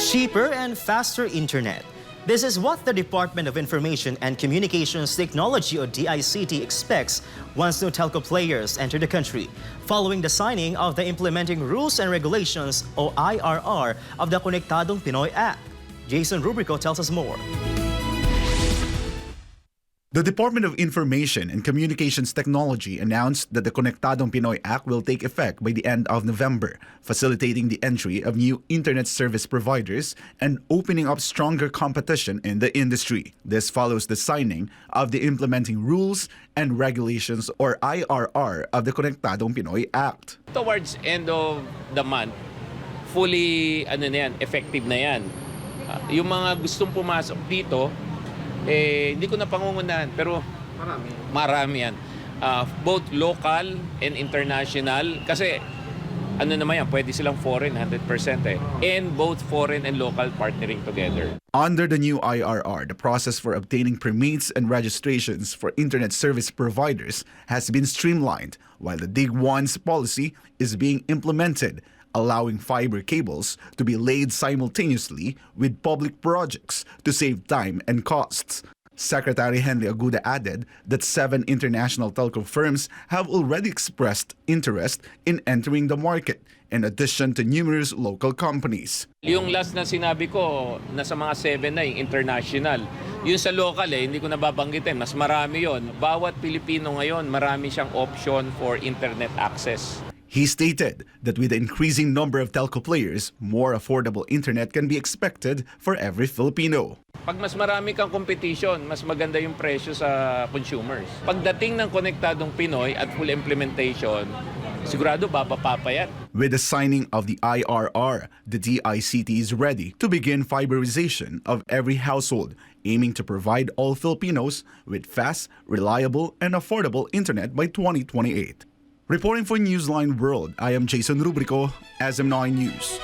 Cheaper and faster internet. This is what the Department of Information and Communications Technology or DICT expects once new telco players enter the country, following the signing of the Implementing Rules and Regulations or IRR of the Konektadong Pinoy Act. Jason Rubrico tells us more. The Department of Information and Communications Technology announced that the Konektadong Pinoy Act will take effect by the end of November, facilitating the entry of new internet service providers and opening up stronger competition in the industry. This follows the signing of the Implementing Rules and Regulations or IRR of the Konektadong Pinoy Act. Towards end of the month, fully effective na yan. Yung mga gustong pumasok dito, hindi ko na pangungunahan, pero marami yan. Both local and international. Kasi naman yan, pwede silang foreign 100% And both foreign and local partnering together. Under the new IRR, the process for obtaining permits and registrations for internet service providers has been streamlined, while the Dig Once policy is being implemented, allowing fiber cables to be laid simultaneously with public projects to save time and costs. Secretary Henry Aguda added that 7 international telco firms have already expressed interest in entering the market, in addition to numerous local companies. Yung last na sinabi ko, nasa mga 7 na yung international. Yung sa local, hindi ko nababanggitin, mas marami yon. Bawat Pilipino ngayon, marami siyang option for internet access. He stated that with the increasing number of telco players, more affordable internet can be expected for every Filipino. Pag mas marami kang competition, mas maganda yung presyo sa consumers. Pagdating ng Konektadong Pinoy at full implementation, sigurado bababa yan. With the signing of the IRR, the DICT is ready to begin fiberization of every household, aiming to provide all Filipinos with fast, reliable, and affordable internet by 2028. Reporting for Newsline World, I am Jason Rubrico, SM9 News.